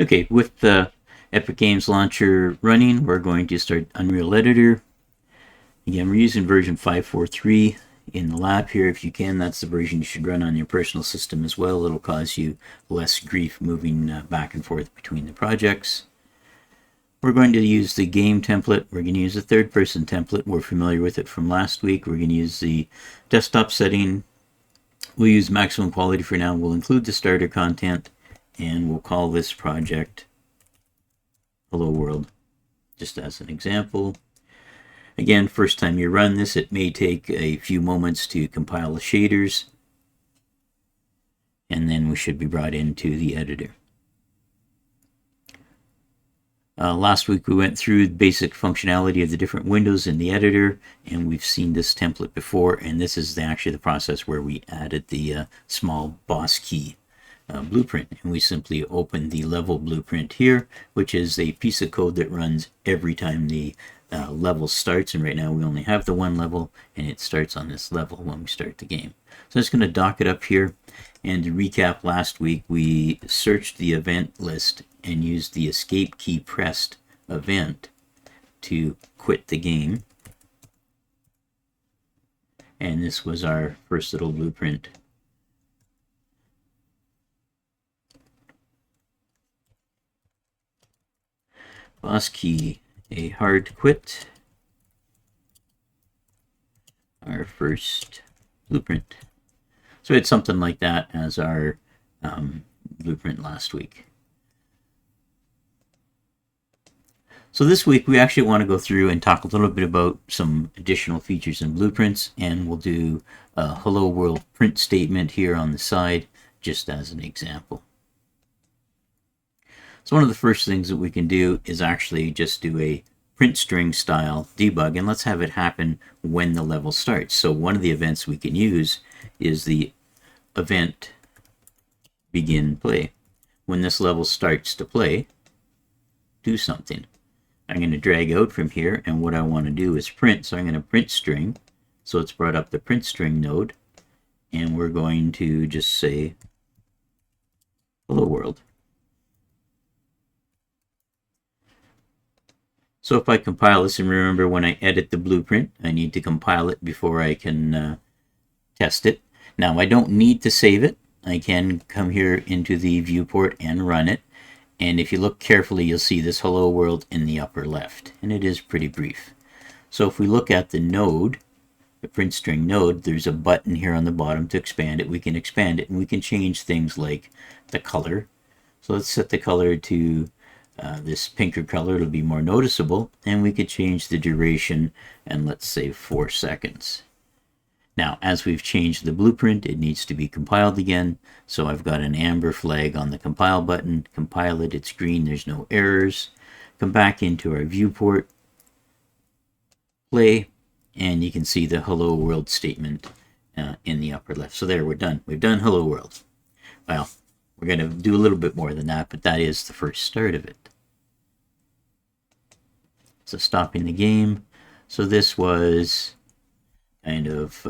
Okay, with the Epic Games Launcher running, we're going to start Unreal Editor. Again, we're using version 5.4.3 in the lab here. If you can, that's the version you should run on your personal system as well. It'll cause you less grief moving back and forth between the projects. We're going to use the game template. We're going to use a third-person template. We're familiar with it from last week. We're going to use the desktop setting. We'll use maximum quality for now. We'll include the starter content, and we'll call this project Hello World, just as an example. Again, first time you run this, it may take a few moments to compile the shaders, and then we should be brought into the editor. Last week we went through the basic functionality of the different windows in the editor, and we've seen this template before, and this is actually the process where we added the small boss key blueprint, and we simply open the level blueprint here, which is a piece of code that runs every time the level starts, and right now we only have the one level, and it starts on this level when we start the game. So I'm just going to dock it up here, and to recap, last week we searched the event list and used the escape key pressed event to quit the game, and this was our first little blueprint. Boss key, a hard quit, our first blueprint. So it's something like that as our blueprint last week. So this week we actually want to go through and talk a little bit about some additional features in blueprints, and we'll do a hello world print statement here on the side just as an example. So one of the first things that we can do is actually just do a print string style debug, and let's have it happen when the level starts. So one of the events we can use is the event begin play. When this level starts to play, do something. I'm going to drag out from here, and what I want to do is print, so I'm going to print string. So it's brought up the print string node, and we're going to just say hello world. So if I compile this, and remember when I edit the blueprint, I need to compile it before I can test it. Now I don't need to save it. I can come here into the viewport and run it. And if you look carefully, you'll see this hello world in the upper left, and it is pretty brief. So if we look at the node, the print string node, there's a button here on the bottom to expand it. We can expand it, and we can change things like the color. So let's set the color to this pinker color. It'll be more noticeable, and we could change the duration, and let's say 4 seconds. Now, as we've changed the blueprint, it needs to be compiled again. So I've got an amber flag on the compile button. Compile it, it's green, there's no errors. Come back into our viewport, play, and you can see the hello world statement in the upper left. So there, we're done. We've done hello world. Well, we're going to do a little bit more than that, but that is the first start of it. So stopping the game. So this was kind of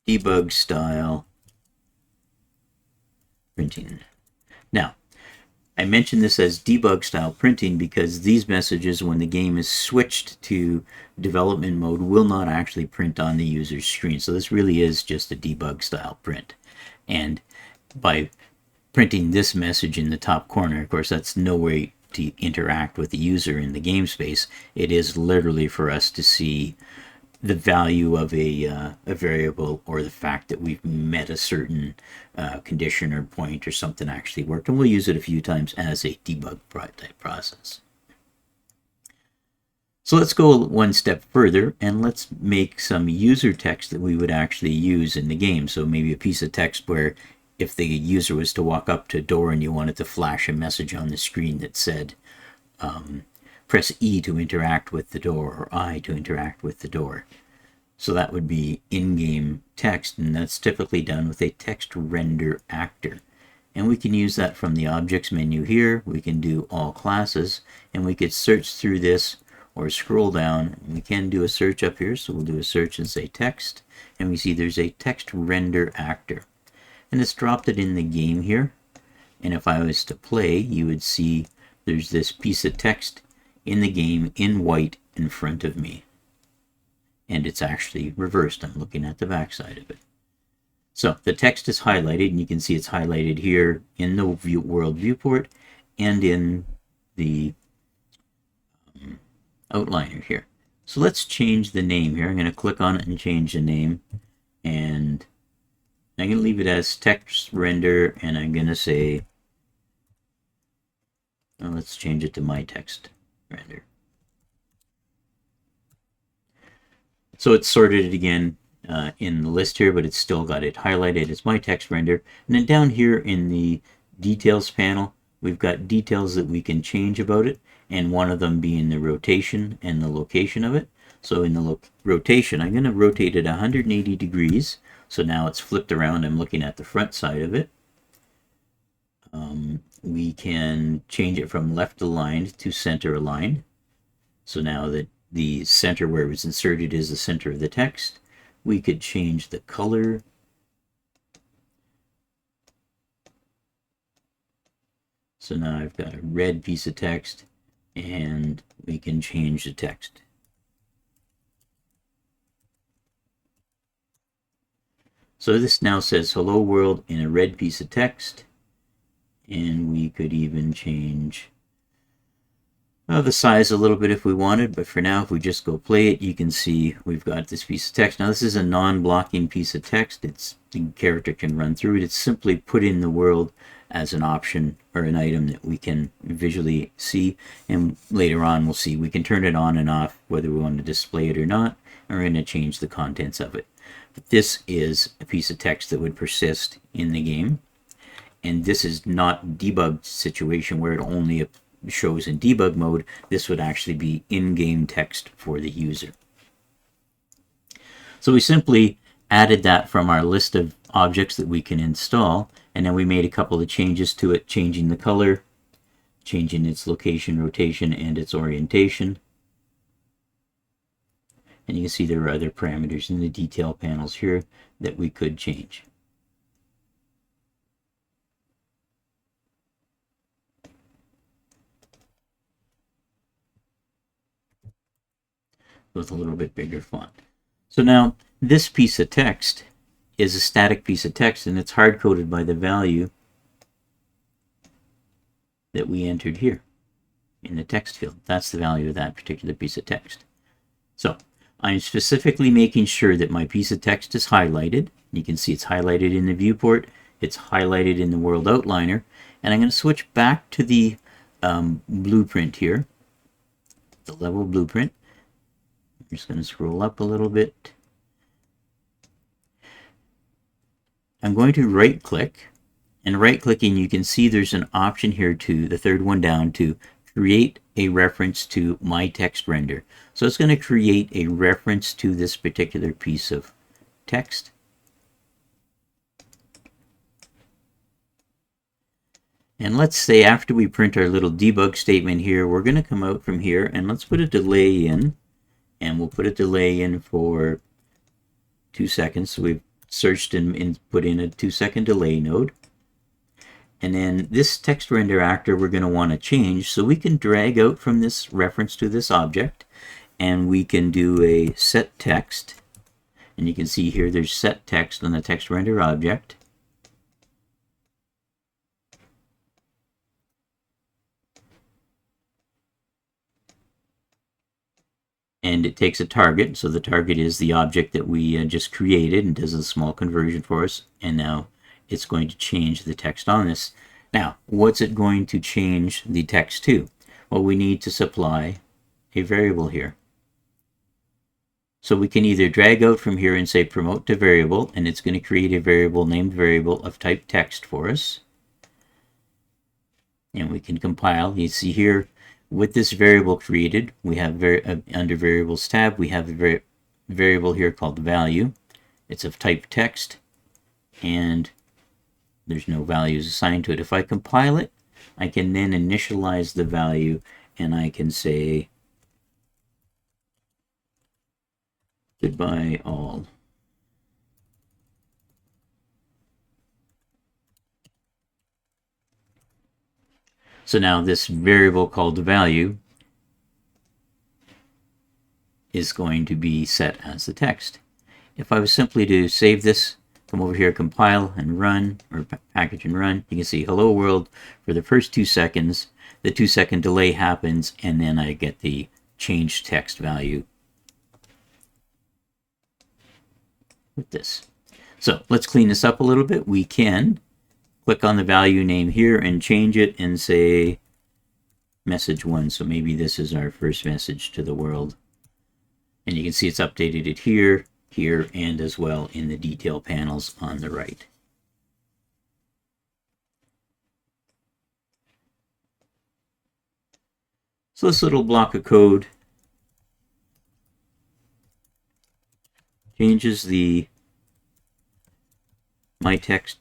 debug style printing. Now, I mentioned this as debug style printing because these messages, when the game is switched to development mode, will not actually print on the user's screen. So this really is just a debug style print. And by printing this message in the top corner, of course, that's no way to interact with the user in the game space. It is literally for us to see the value of a variable, or the fact that we've met a certain condition or point or something actually worked. And we'll use it a few times as a debug type process. So let's go one step further, and let's make some user text that we would actually use in the game. So maybe a piece of text where if the user was to walk up to a door and you wanted to flash a message on the screen that said, press E to interact with the door, or I to interact with the door. So that would be in-game text, and that's typically done with a text render actor. And we can use that from the objects menu here. We can do all classes, and we could search through this or scroll down. We can do a search up here, so we'll do a search and say text, and we see there's a text render actor. and it's dropped it in the game here. And if I was to play, you would see there's this piece of text in the game in white in front of me. And it's actually reversed. I'm looking at the backside of it. So the text is highlighted, and you can see it's highlighted here in the world viewport and in the outliner here. So let's change the name here. I'm going to click on it and change the name. And I'm going to leave it as text render, and I'm going to say, well, let's change it to my text render. So it's sorted it again in the list here, but it's still got it highlighted as my text render. And then down here in the details panel, we've got details that we can change about it, and one of them being the rotation and the location of it. So in the rotation, I'm going to rotate it 180 degrees. So now it's flipped around. I'm looking at the front side of it. We can change it from left aligned to center aligned. So now that the center where it was inserted is the center of the text, we could change the color. So now I've got a red piece of text, and we can change the text. So this now says hello world in a red piece of text, and we could even change the size a little bit if we wanted, but for now, if we just go play it, you can see we've got this piece of text. Now this is a non-blocking piece of text. The character can run through it. It's simply put in the world as an option or an item that we can visually see, and later on we'll see we can turn it on and off whether we want to display it or not, and we're going to change the contents of it. But this is a piece of text that would persist in the game, and this is not debugged situation where it only shows in debug mode. This would actually be in-game text for the user. So we simply added that from our list of objects that we can install, and then we made a couple of changes to it, changing the color, changing its location, rotation, and its orientation. And you can see there are other parameters in the detail panels here that we could change. With a little bit bigger font. So now this piece of text is a static piece of text, and it's hard-coded by the value that we entered here in the text field. That's the value of that particular piece of text. So I'm specifically making sure that my piece of text is highlighted. You can see it's highlighted in the viewport, it's highlighted in the world outliner, and I'm going to switch back to the blueprint here, the level blueprint. I'm just going to scroll up a little bit. I'm going to right click, and right clicking you can see there's an option here to the third one down to create a reference to my text render. So it's going to create a reference to this particular piece of text. And let's say after we print our little debug statement here, we're going to come out from here and let's put a delay in. And we'll put a delay in for 2 seconds. So we've searched and put in a 2-second delay node. And then this text render actor we're going to want to change. So we can drag out from this reference to this object, and we can do a set text. And you can see here there's set text on the text render object. And it takes a target, so the target is the object that we just created and does a small conversion for us, and now it's going to change the text on this. Now, what's it going to change the text to? Well, we need to supply a variable here. So we can either drag out from here and say promote to variable, and it's going to create a variable named variable of type text for us. And we can compile. You see here, with this variable created, we have under variables tab, we have a variable here called value. It's of type text, and there's no values assigned to it. If I compile it, I can then initialize the value, and I can say goodbye all. So now this variable called value is going to be set as the text. If I was simply to save this, come over here, compile and run, or package and run, you can see hello world for the first 2 seconds. The 2-second delay happens, and then I get the changed text value with this. So let's clean this up a little bit. We can click on the value name here and change it and say message 1. So maybe this is our first message to the world. And you can see it's updated it here, here, and as well in the detail panels on the right. So this little block of code changes the my text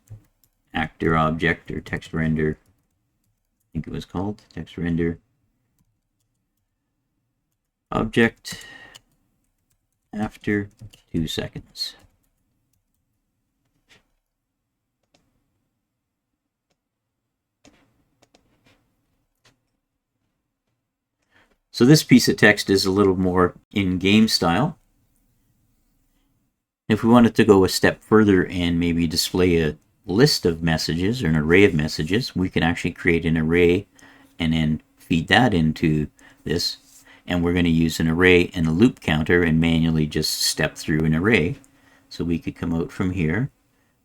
actor object, or text render, I think it was called, text render object after 2 seconds. So this piece of text is a little more in-game style. If we wanted to go a step further and maybe display a list of messages or an array of messages, we can actually create an array and then feed that into this. And we're going to use an array and a loop counter and manually just step through an array. So we could come out from here.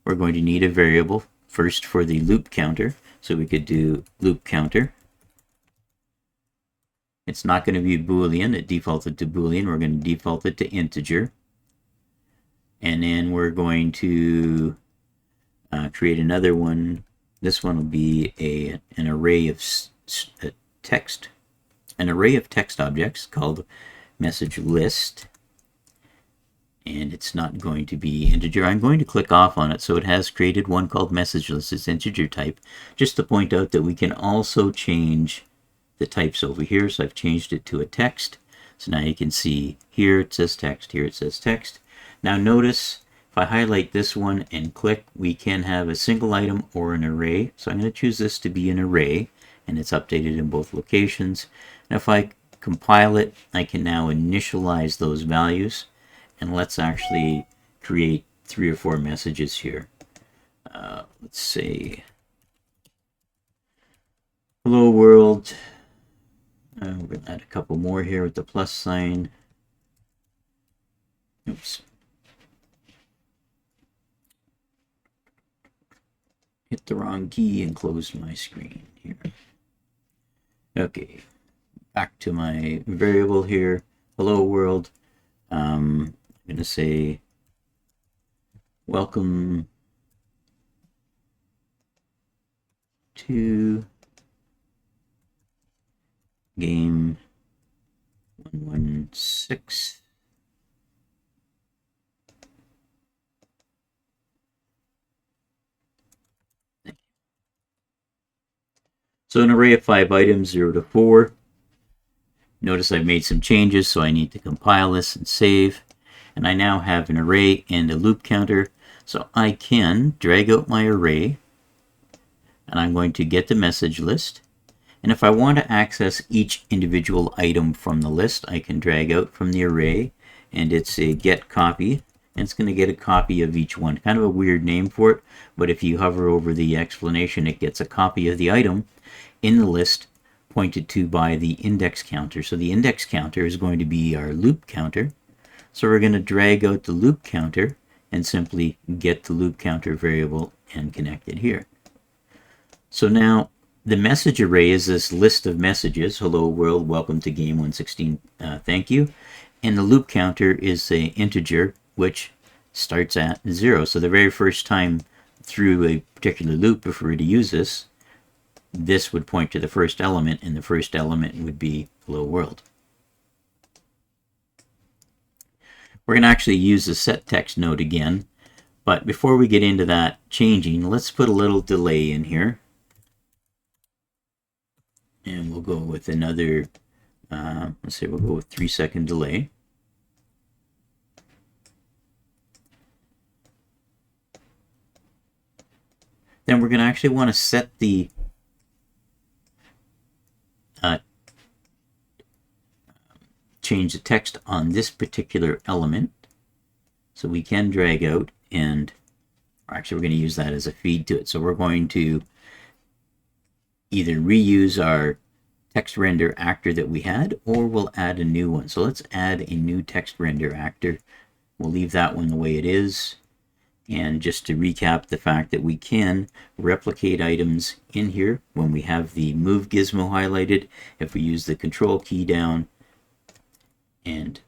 We're going to need a variable first for the loop counter. So we could do loop counter. It's not going to be Boolean. It defaulted to Boolean. We're going to default it to integer. And then we're going to create another one. This one will be an array of text. An array of text objects called message list, and it's not going to be integer. I'm going to click off on it, so it has created one called message list. It's integer type, just to point out that we can also change the types over here. So I've changed it to a text. So now you can see here it says text, here it says text. Now notice if I highlight this one and click, we can have a single item or an array. So I'm going to choose this to be an array, and it's updated in both locations. And if I compile it, I can now initialize those values, and let's actually create 3 or 4 messages here. Let's say hello world. We're going to add a couple more here with the plus sign. Oops. Hit the wrong key and closed my screen here. Okay, back to my variable here, hello world. I'm going to say welcome to game 116. So an array of 5 items, 0 to 4. Notice I've made some changes, so I need to compile this and save. And I now have an array and a loop counter. So I can drag out my array, and I'm going to get the message list. And if I want to access each individual item from the list, I can drag out from the array, and it's a get copy. And it's going to get a copy of each one. Kind of a weird name for it, but if you hover over the explanation, it gets a copy of the item in the list pointed to by the index counter. So the index counter is going to be our loop counter. So we're going to drag out the loop counter and simply get the loop counter variable and connect it here. So now the message array is this list of messages. Hello world, welcome to game 116, thank you. And the loop counter is an integer which starts at 0. So the very first time through a particular loop, if we were to use this, this would point to the first element, and the first element would be hello world. We're going to actually use the set text node again, but before we get into that changing, let's put a little delay in here. And we'll go with another, let's say we'll go with 3-second delay. Then we're going to actually want to set the change the text on this particular element. So we can drag out, and actually we're going to use that as a feed to it. So we're going to either reuse our text render actor that we had, or we'll add a new one. So let's add a new text render actor. We'll leave that one the way it is. And just to recap the fact that we can replicate items in here when we have the move gizmo highlighted, if we use the control key down and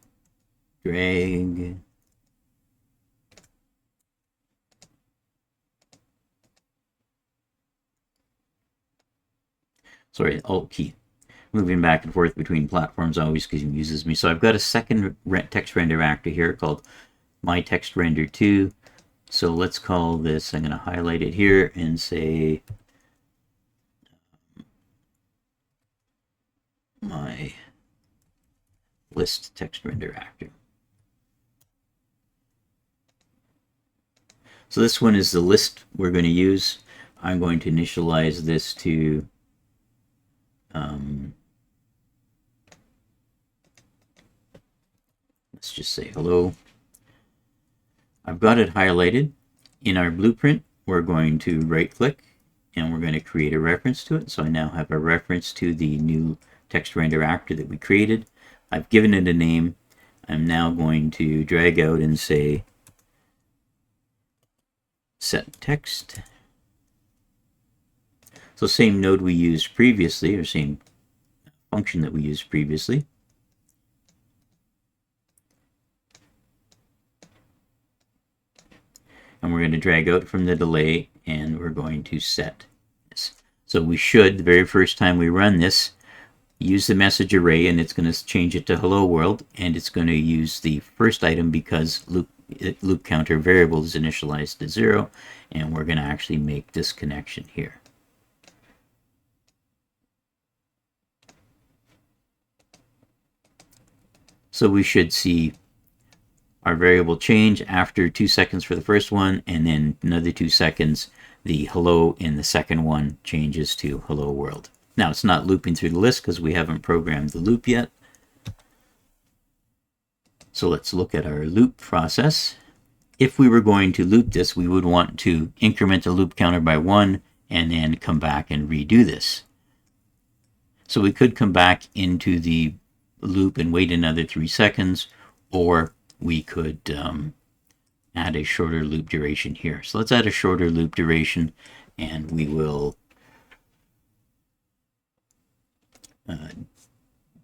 drag, sorry, Alt key. Moving back and forth between platforms always confuses me. So I've got a second text render actor here called My Text Render 2. So let's call this, I'm going to highlight it here and say My List Text Render Actor. So this one is the list we're going to use. I'm going to initialize this to let's just say hello. I've got it highlighted. In our blueprint, we're going to right click and we're going to create a reference to it. So I now have a reference to the new text render actor that we created. I've given it a name. I'm now going to drag out and say set text. So same node we used previously, or same function that we used previously. And we're going to drag out from the delay and we're going to set this. So we should, the very first time we run this, use the message array, and it's going to change it to hello world, and it's going to use the first item because loop counter variable is initialized to 0, and we're going to actually make this connection here. So we should see our variable change after 2 seconds for the first one, and then another 2 seconds, the hello in the second one changes to hello world. Now it's not looping through the list because we haven't programmed the loop yet. So let's look at our loop process. If we were going to loop this, we would want to increment the loop counter by 1 and then come back and redo this. So we could come back into the loop and wait another 3 seconds, or we could add a shorter loop duration here. So let's add a shorter loop duration, and we will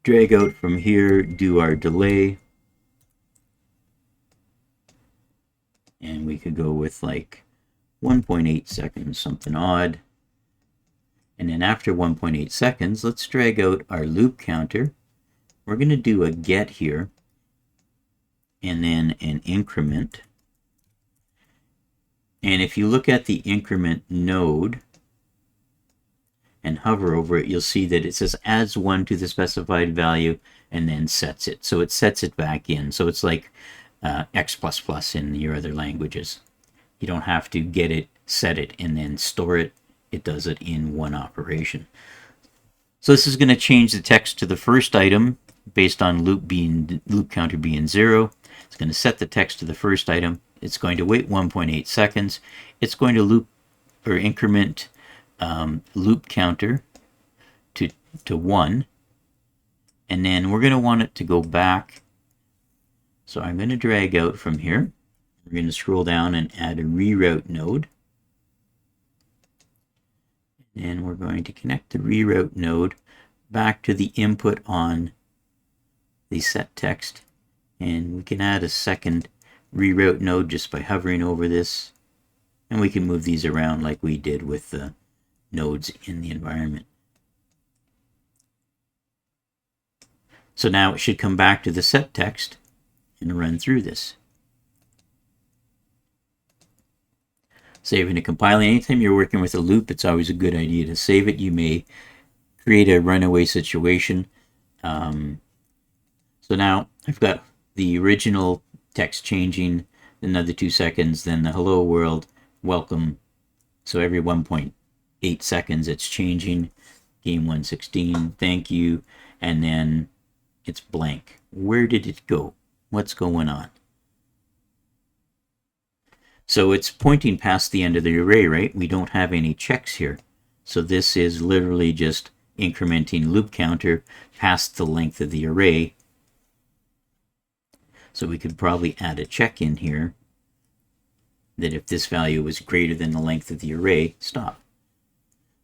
drag out from here, do our delay, and we could go with like 1.8 seconds, something odd. And then after 1.8 seconds, let's drag out our loop counter. We're going to do a get here, and then an increment. And if you look at the increment node and hover over it, you'll see that it says adds 1 to the specified value and then sets it. So it sets it back in. So it's like X++ in your other languages. You don't have to get it, set it, and then store it. It does it in one operation. So this is going to change the text to the first item based on loop counter being 0. It's going to set the text to the first item. It's going to wait 1.8 seconds. It's going to loop or increment loop counter to 1, and then we're going to want it to go back. So I'm going to drag out from here. We're going to scroll down and add a reroute node, and we're going to connect the reroute node back to the input on the set text, and we can add a second reroute node just by hovering over this, and we can move these around like we did with the nodes in the environment. So now it should come back to the set text and run through this. Saving and compiling. Anytime you're working with a loop, it's always a good idea to save it. You may create a runaway situation. So now I've got the original text changing, another 2 seconds, then the hello world, welcome. So every 1.8 seconds it's changing. Game 116, thank you. And then it's blank. Where did it go? What's going on? So it's pointing past the end of the array, right? We don't have any checks here. So this is literally just incrementing loop counter past the length of the array. So we could probably add a check in here that if this value was greater than the length of the array, stop.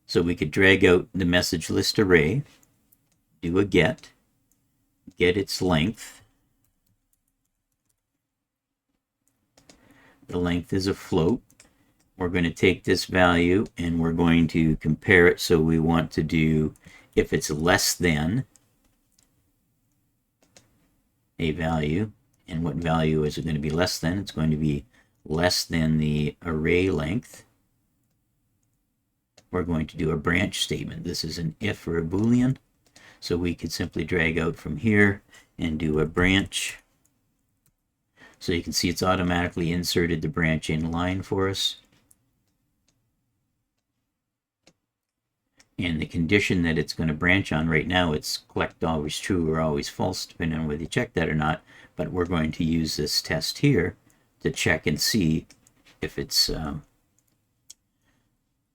So we could drag out the message list array, do a get its length. The length is a float. We're going to take this value and we're going to compare it. So we want to do if it's less than a value. And what value is it going to be less than? It's going to be less than the array length. We're going to do a branch statement. This is an if or a Boolean. So we could simply drag out from here and do a branch. So you can see it's automatically inserted the branch in line for us. And the condition that it's going to branch on right now, it's collect always true or always false, depending on whether you check that or not. But we're going to use this test here to check and see if it's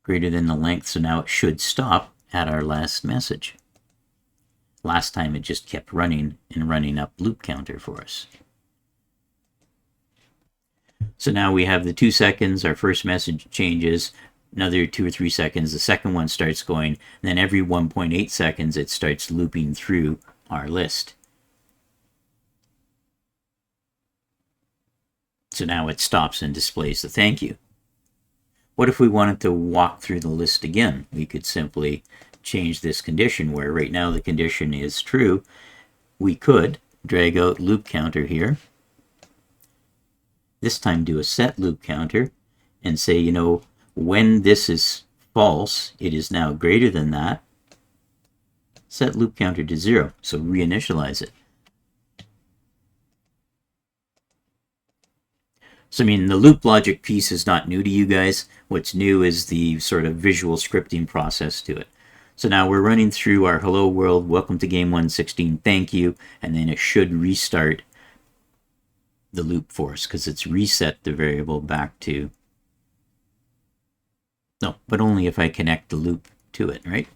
greater than the length. So now it should stop at our last message. Last time it just kept running and running up loop counter for us. So now we have the 2 seconds, our first message changes, another 2 or 3 seconds, the second one starts going, and then every 1.8 seconds it starts looping through our list. So now it stops and displays the thank you. What if we wanted to walk through the list again? We could simply change this condition where right now the condition is true. We could drag out loop counter here. This time do a set loop counter and say, you know, when this is false, it is now greater than that. Set loop counter to 0, so reinitialize it. So, I mean, the loop logic piece is not new to you guys. What's new is the sort of visual scripting process to it. So now we're running through our hello world, welcome to game 116, thank you, and then it should restart the loop for us because it's reset the variable back to, no, but only if I connect the loop to it, right?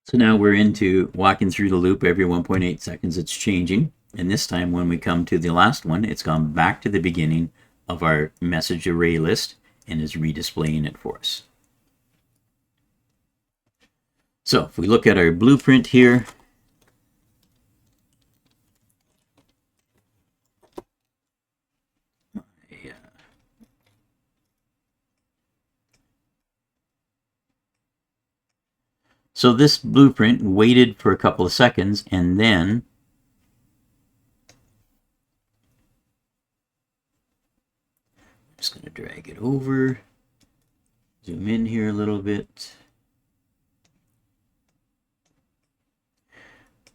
So now we're into walking through the loop every 1.8 seconds. It's changing. And this time when we come to the last one, it's gone back to the beginning of our message array list and is redisplaying it for us. So if we look at our blueprint here, so this blueprint waited for a couple of seconds and then I'm just going to drag it over, zoom in here a little bit.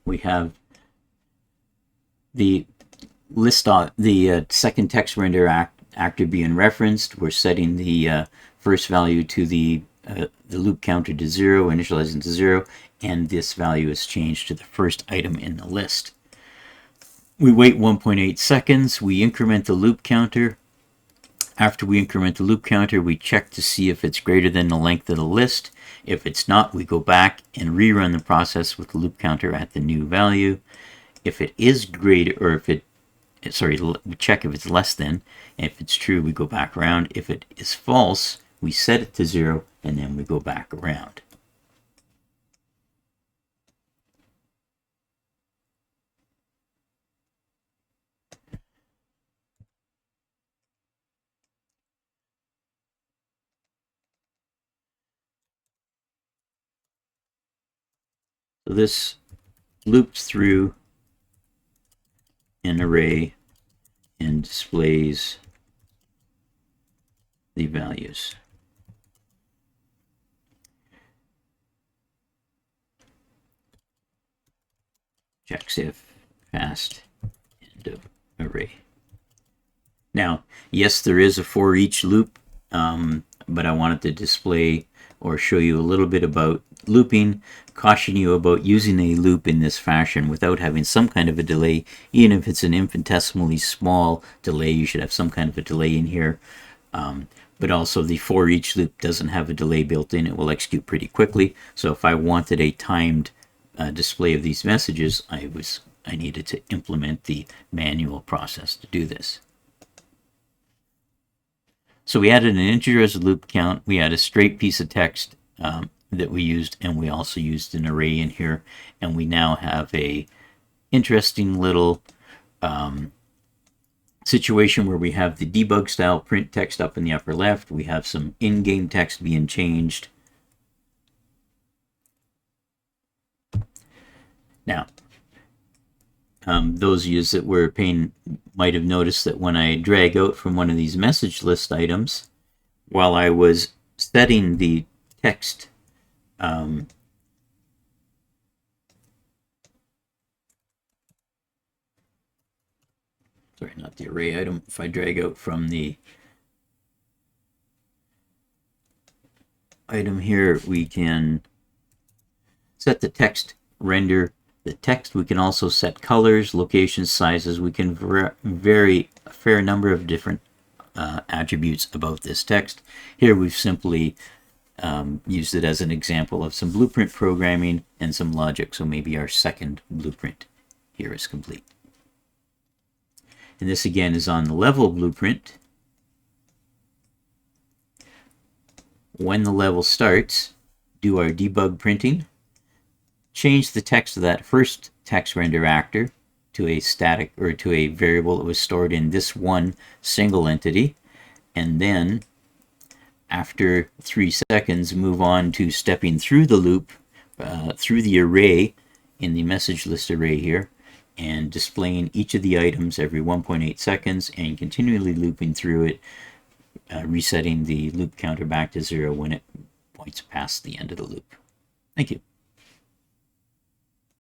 We have the list, the second text render actor being referenced. We're setting the first value to the loop counter to 0, initializing to 0, and this value is changed to the first item in the list. We wait 1.8 seconds, we increment the loop counter. After we increment the loop counter, we check to see if it's greater than the length of the list. If it's not, we go back and rerun the process with the loop counter at the new value. If it is greater, or if it, sorry, we check if it's less than. If it's true, we go back around. If it is false, we set it to 0, and then we go back around. So this loops through an array and displays the values. Checks if past end of array. Now, yes, there is a for each loop, but I wanted to display or show you a little bit about looping, caution you about using a loop in this fashion without having some kind of a delay. Even if it's an infinitesimally small delay, you should have some kind of a delay in here. But also the for each loop doesn't have a delay built in. It will execute pretty quickly. So if I wanted a timed display of these messages, I needed to implement the manual process to do this. So we added an integer as a loop count. We had a straight piece of text that we used, and we also used an array in here. And we now have a interesting little situation where we have the debug style print text up in the upper left. We have some in-game text being changed. Now, those of you that were paying might have noticed that when I drag out from one of these message list items, while I was setting the text sorry, not the array item. If I drag out from the item here, we can set the text render the text. We can also set colors, locations, sizes. We can vary a fair number of different attributes about this text. Here we've simply used it as an example of some blueprint programming and some logic. So maybe our second blueprint here is complete. And this again is on the level blueprint. When the level starts, do our debug printing. Change the text of that first text render actor to a static or to a variable that was stored in this one single entity, and then after 3 seconds move on to stepping through the loop through the array in the message list array here and displaying each of the items every 1.8 seconds and continually looping through it, resetting the loop counter back to 0 when it points past the end of the loop. Thank you.